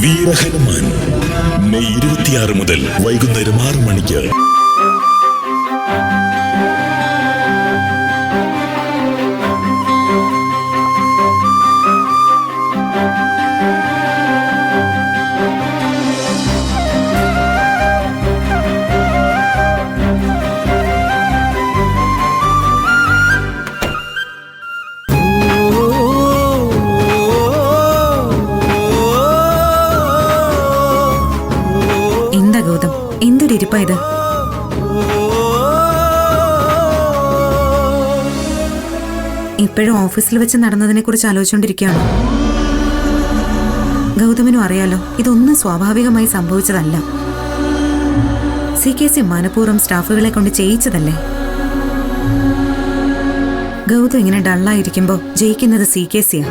Veerahanuman May 26 മുതൽ വൈകുന്നേരം 6 മണിക്ക്. എന്തൊരിപ്പാ ഇത്? ഇപ്പോഴും ഓഫീസിൽ വെച്ച് നടന്നതിനെ കുറിച്ച് ആലോചിച്ചുകൊണ്ടിരിക്കുകയാണ്. ഗൗതമനും അറിയാലോ, ഇതൊന്നും സ്വാഭാവികമായി സംഭവിച്ചതല്ല. CKC മനഃപൂർവ്വം സ്റ്റാഫുകളെ കൊണ്ട് ചെയ്യിച്ചതല്ലേ. ഗൗതം ഇങ്ങനെ ഡള്ളായിരിക്കുമ്പോ ജയിക്കുന്നത് CKCയാ.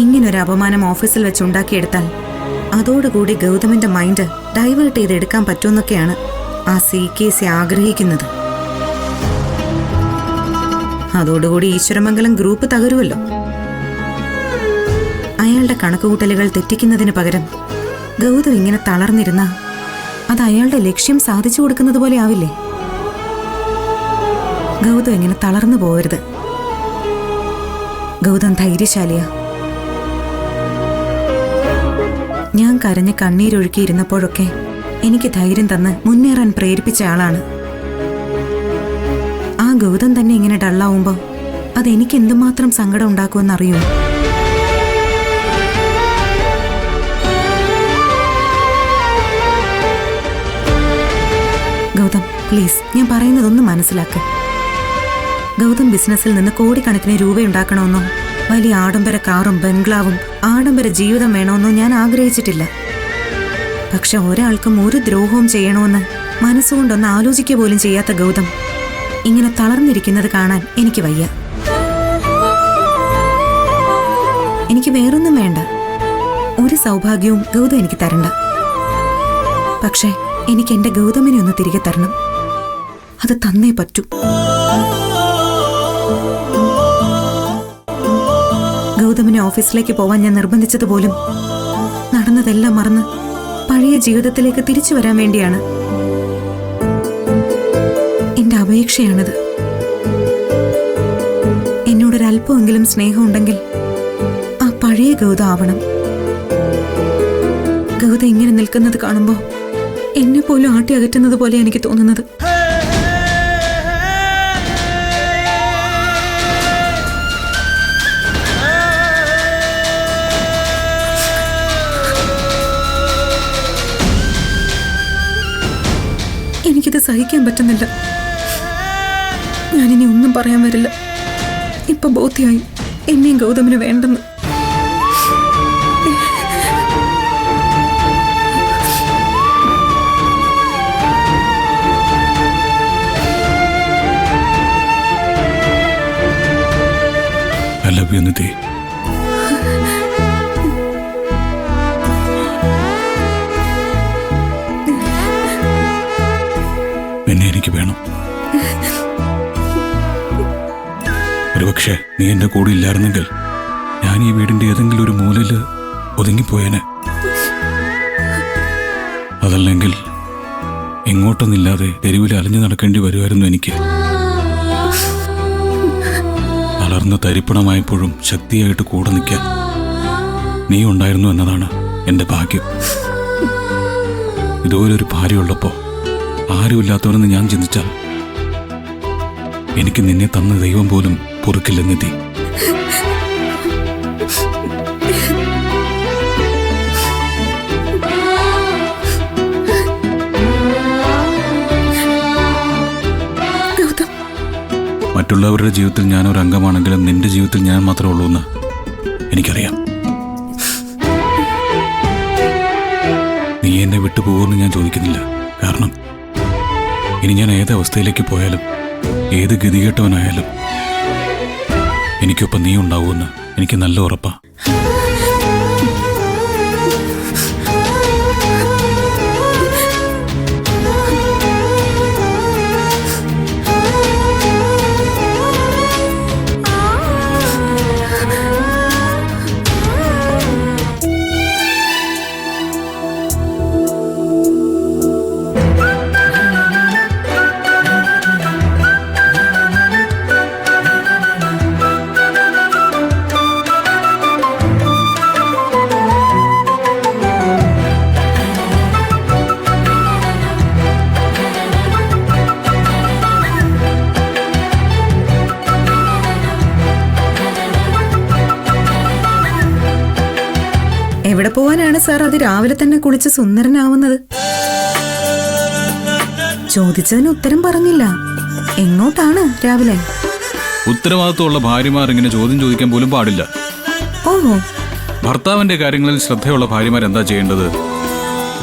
ഇങ്ങനൊരു അപമാനം ഓഫീസിൽ വെച്ച് ഉണ്ടാക്കിയെടുത്താൽ അതോടുകൂടി ഗൗതമിന്റെ മൈൻഡ് ഡൈവേർട്ട് ചെയ്തെടുക്കാൻ പറ്റുമെന്നൊക്കെയാണ് ആ CKC ആഗ്രഹിക്കുന്നത്. അതോടുകൂടി ഈശ്വരമംഗലം ഗ്രൂപ്പ് തകരുമല്ലോ. അയാളുടെ കണക്കുകൂട്ടലുകൾ തെറ്റിക്കുന്നതിന് പകരം ഗൗതം ഇങ്ങനെ തളർന്നിരുന്ന അത് അയാളുടെ ലക്ഷ്യം സാധിച്ചു കൊടുക്കുന്നത് പോലെ ആവില്ലേ? ഗൗതം ഇങ്ങനെ തളർന്നു പോകരുത്. ഗൗതം ധൈര്യശാലിയാ. ഞാൻ കരഞ്ഞ് കണ്ണീരൊഴുക്കിയിരുന്നപ്പോഴൊക്കെ എനിക്ക് ധൈര്യം തന്ന് മുന്നേറാൻ പ്രേരിപ്പിച്ച ആളാണ്. ആ ഗൗതം തന്നെ ഇങ്ങനെ ഡള്ളാവുമ്പോ അതെനിക്ക് എന്തുമാത്രം സങ്കടം ഉണ്ടാക്കുമെന്നറിയൂ. ഗൗതം പ്ലീസ്, ഞാൻ പറയുന്നതൊന്ന് മനസ്സിലാക്ക്. ഗൗതം ബിസിനസ്സിൽ നിന്ന് കോടിക്കണക്കിന് രൂപയുണ്ടാക്കണമെന്നോ വലിയ ആഡംബര കാറും ബംഗ്ലാവും ആഡംബര ജീവിതം വേണമെന്നോ ഞാൻ ആഗ്രഹിച്ചിട്ടില്ല. പക്ഷെ ഒരാൾക്കും ഒരു ദ്രോഹവും ചെയ്യണമെന്ന് മനസ്സുകൊണ്ടൊന്ന് ആലോചിക്കുക പോലും ചെയ്യാത്ത ഗൗതം ഇങ്ങനെ തളർന്നിരിക്കുന്നത് കാണാൻ എനിക്ക് വയ്യ. എനിക്ക് വേറൊന്നും വേണ്ട, ഒരു സൗഭാഗ്യവും ഗൗതം എനിക്ക് തരണ്ട. പക്ഷെ എനിക്ക് എന്റെ ഗൗതമിനെ ഒന്ന് തിരികെ തരണം. അത് തന്നേ പറ്റൂ. ഗൗതമിനെ ഓഫീസിലേക്ക് പോവാൻ ഞാൻ നിർബന്ധിച്ചത് പോലും നടന്നതെല്ലാം മറന്ന് പഴയ ജീവിതത്തിലേക്ക് തിരിച്ചു വരാൻ വേണ്ടിയാണ്. എന്റെ അപേക്ഷയാണിത്. എന്നോടൊരല്പമെങ്കിലും സ്നേഹമുണ്ടെങ്കിൽ ആ പഴയ ഗൗതം ആവണം. ഗൗതം ഇങ്ങനെ നിൽക്കുന്നത് കാണുമ്പോ എന്നെ പോലും ആട്ടി അകറ്റുന്നത് പോലെ എനിക്ക് തോന്നുന്നത്. എനിക്കിത് സഹിക്കാൻ പറ്റുന്നില്ല. ഞാനിനി ഒന്നും പറയാൻ വരില്ല. ഇപ്പൊ ബോധ്യമായി എന്നെയും ഗൗതമിന് വേണ്ടെന്ന്. I love you, Nidhi. എന്നെ എനിക്ക് വേണം. ഒരുപക്ഷെ നീ എന്റെ കൂടെ ഇല്ലായിരുന്നെങ്കിൽ ഞാൻ ഈ വീടിന്റെ ഏതെങ്കിലും ഒരു മൂലയില് ഒതുങ്ങിപ്പോയേനെ. അതല്ലെങ്കിൽ എങ്ങോട്ടൊന്നില്ലാതെ തെരുവിൽ അലഞ്ഞു നടക്കേണ്ടി വരുമായിരുന്നു എനിക്ക്. തളർന്ന് തരിപ്പണമായപ്പോഴും ശക്തിയായിട്ട് കൂടെ നിൽക്കാൻ നീ ഉണ്ടായിരുന്നു എന്നതാണ് എന്റെ ഭാഗ്യം. ഇതുപോലൊരു ഭാര്യയുള്ളപ്പോ ആരുമില്ലാത്തവരെന്ന് ഞാൻ ചിന്തിച്ചാൽ എനിക്ക് നിന്നെ തന്ന ദൈവം പോലും പൊറുക്കില്ലെന്നെത്തി. മറ്റുള്ളവരുടെ ജീവിതത്തിൽ ഞാനൊരു അംഗമാണെങ്കിലും നിന്റെ ജീവിതത്തിൽ ഞാൻ മാത്രമേ ഉള്ളൂ എന്ന് എനിക്കറിയാം. നീ എന്നെ വിട്ടുപോകുമെന്ന് ഞാൻ ചോദിക്കുന്നില്ല. കാരണം ഇനി ഞാൻ ഏത് അവസ്ഥയിലേക്ക് പോയാലും ഏത് ഗതികെട്ടവനായാലും എനിക്കൊപ്പം നീ ഉണ്ടാവുമെന്ന് എനിക്ക് നല്ല ഉറപ്പാ. എവിടെ പോവാനാണ് സാർ അത് രാവിലെ തന്നെ കുളിച്ച് സുന്ദരനാവുന്നത്? ചോദിച്ചതിന് ഉത്തരം പറഞ്ഞില്ല. എങ്ങോട്ടാണ് രാവിലെ? ഉത്തരവാദിത്വമുള്ള ഭാര്യമാർ ഇങ്ങനെ ചോദ്യം ചോദിക്കാൻ പോലും പാടില്ല. ഓഹോ. ഭർത്താവിന്റെ കാര്യങ്ങളിൽ ശ്രദ്ധയുള്ള ഭാര്യമാർ എന്താ ചെയ്യേണ്ടത്?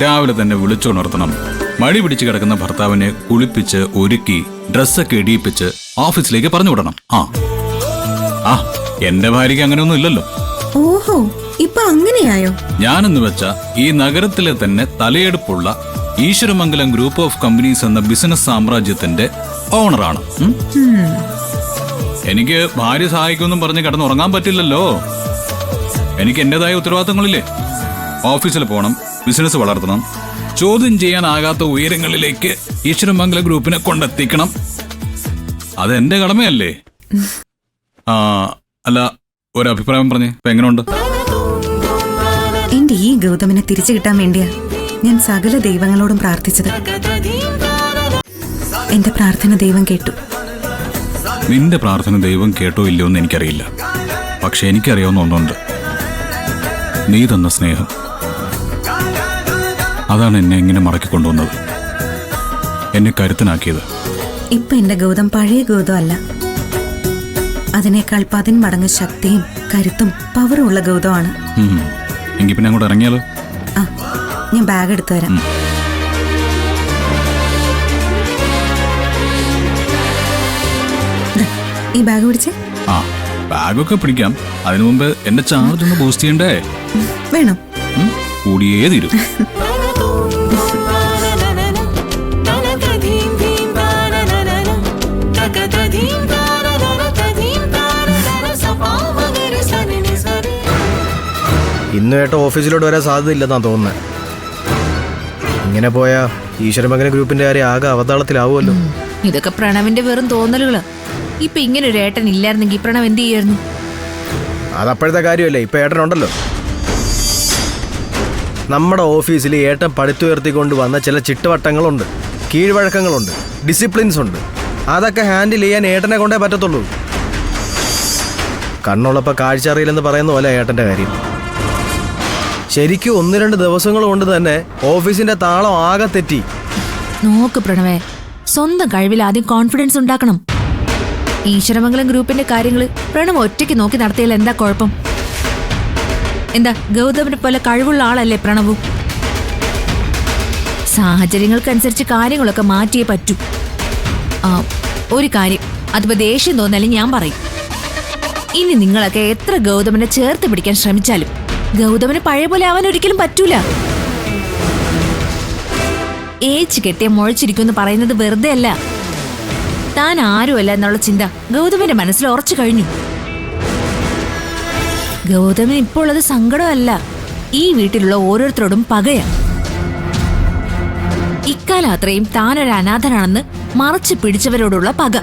രാവിലെ തന്നെ വിളിച്ചുണർത്തണം. മടി പിടിച്ച് കിടക്കുന്ന ഭർത്താവിനെ കുളിപ്പിച്ച് ഒരുക്കി ഡ്രസ്സൊക്കെ ഇടിയിപ്പിച്ച് ഓഫീസിലേക്ക് പറഞ്ഞു വിടണം. ആ എന്റെ ഭാര്യയ്ക്ക് അങ്ങനെയൊന്നും ഇല്ലല്ലോ. ഓഹോ, ഇപ്പൊ അങ്ങനെയായോ? ഞാനെന്ന് വെച്ച ഈ നഗരത്തിലെ തന്നെ തലയെടുപ്പുള്ള ഈശ്വരമംഗലം ഗ്രൂപ്പ് ഓഫ് കമ്പനീസ് എന്ന ബിസിനസ് സാമ്രാജ്യത്തിന്റെ ഓണറാണ്. എനിക്ക് ഭാര്യ സഹായിക്കുമെന്നും പറഞ്ഞ് കിടന്നുറങ്ങാൻ പറ്റില്ലല്ലോ. എനിക്ക് എന്റേതായ ഉത്തരവാദിത്തങ്ങളില്ലേ? ഓഫീസിൽ പോകണം, ബിസിനസ് വളർത്തണം, ചോദ്യം ചെയ്യാനാകാത്ത ഉയരങ്ങളിലേക്ക് ഈശ്വരമംഗലം ഗ്രൂപ്പിനെ കൊണ്ടെത്തിക്കണം. അതെന്റെ കടമയല്ലേ? അല്ല, ഒരഭിപ്രായം പറഞ്ഞേ, ഇപ്പൊ എങ്ങനെയുണ്ട്? എന്റെ ഈ ഗൗതമിനെ തിരിച്ചു കിട്ടാൻ വേണ്ടിയാ ഞാൻ സകല ദൈവങ്ങളോടും പ്രാർത്ഥിച്ചത്. എന്റെ പ്രാർത്ഥന ദൈവം കേട്ടു. നിന്റെ പ്രാർത്ഥന ദൈവം കേട്ടോ ഇല്ലയോ എന്ന് എനിക്കറിയില്ല. പക്ഷെ എനിക്കറിയാവുന്ന ഒന്നുണ്ട്. നീ തന്ന സ്നേഹം, അതാണ് എന്നെ ഇങ്ങനെ മടക്കി കൊണ്ടുവന്നത്, എന്നെ കരുത്തനാക്കിയത്. ഇപ്പൊ എന്റെ ഗൗതം പഴയ ഗൗതം അല്ല. അതിനേക്കാൾ 10 മടങ്ങ് ശക്തിയും കരുത്തും പവറും ഉള്ള ഗൗതമാണ്. എങ്കിൽ പിന്നെ അങ്ങോട്ട് ഇറങ്ങിയാലോ? ആ, ഞാൻ ബാഗ് എടുത്തു തരാം. ഈ ബാഗ് പിടിച്ചേ. ആ, ബാഗൊക്കെ പിടിക്കാം. അതിനു മുമ്പ് എന്റെ ചാർജ് ഒന്ന് ബൂസ്റ്റ് ചെയ്യണ്ടേ? വേണം. കൂടിയേ തീരും. ഇന്നുമായിട്ട് ഓഫീസിലോട്ട് വരാൻ സാധ്യതയില്ലെന്നാണ് തോന്നുന്നത്. ഇങ്ങനെ പോയാ ഈശ്വരമംഗലം ഗ്രൂപ്പിന്റെ കാര്യം ആകെ അവതാളത്തിലാവുമല്ലോ. ഇതൊക്കെ പ്രണവിന്റെ വെറും തോന്നലുകള്. ഇപ്പൊ ഇങ്ങനെ ഒരു ഏട്ടൻ ഇല്ലായിരുന്നെങ്കിൽ പ്രണവ് എന്ത് ചെയ്യായിരുന്നു? അതപ്പോഴത്തെ കാര്യമല്ലേ, ഇപ്പൊ ഏട്ടനുണ്ടല്ലോ. നമ്മുടെ ഓഫീസിൽ ഏട്ടൻ പടുത്തുയർത്തിക്കൊണ്ട് വന്ന ചില ചിട്ടവട്ടങ്ങളുണ്ട്, കീഴ്വഴക്കങ്ങളുണ്ട്, ഡിസിപ്ലിൻസ് ഉണ്ട്. അതൊക്കെ ഹാൻഡിൽ ചെയ്യാൻ ഏട്ടനെ കൊണ്ടേ പറ്റത്തുള്ളൂ. കണ്ണുള്ളപ്പോൾ കാഴ്ച അറിയില്ലെന്ന് പറയുന്ന പോലെ ഏട്ടന്റെ കാര്യം. ശരിക്കും 1-2 ദിവസങ്ങൾ കൊണ്ട് തന്നെ ഓഫീസിന്റെ താളം ആകെ തെറ്റി. നോക്ക് പ്രണവേ, സ്വന്തം കഴിവിൽ ആദ്യം കോൺഫിഡൻസ് ഉണ്ടാക്കണം. ഈശ്വരമംഗലം ഗ്രൂപ്പിന്റെ കാര്യങ്ങള് പ്രണവ് ഒറ്റയ്ക്ക് നോക്കി നടത്തിയാൽ എന്താ കുഴപ്പം? എന്താ ഗൗതമിനെ പോലെ കഴിവുള്ള ആളല്ലേ പ്രണവു? സാഹചര്യങ്ങൾക്കനുസരിച്ച് കാര്യങ്ങളൊക്കെ മാറ്റിയേ പറ്റൂ. ഒരു കാര്യം, അതിപ്പോ ദേഷ്യം തോന്നാലും ഞാൻ പറയും. ഇനി നിങ്ങളൊക്കെ എത്ര ഗൗതമിനെ ചേർത്ത് പിടിക്കാൻ ശ്രമിച്ചാലും ഗൗതമിന് പഴയ പോലെ ആവാൻ ഒരിക്കലും പറ്റൂല. ഏച്ച് കെട്ടിയ മുഴച്ചിരിക്കുമെന്ന് പറയുന്നത് വെറുതെ അല്ല. താൻ ആരുമല്ല എന്നുള്ള ചിന്ത ഗൗതമിന്റെ മനസ്സിൽ ഉറച്ചു കഴിഞ്ഞു. ഗൗതമിന് ഇപ്പോൾ ഉള്ളത് സങ്കടമല്ല, ഈ വീട്ടിലുള്ള ഓരോരുത്തരോടും പകയാ. ഇക്കാലം അത്രയും താനൊരു അനാഥനാണെന്ന് മറച്ചു പിടിച്ചവരോടുള്ള പക.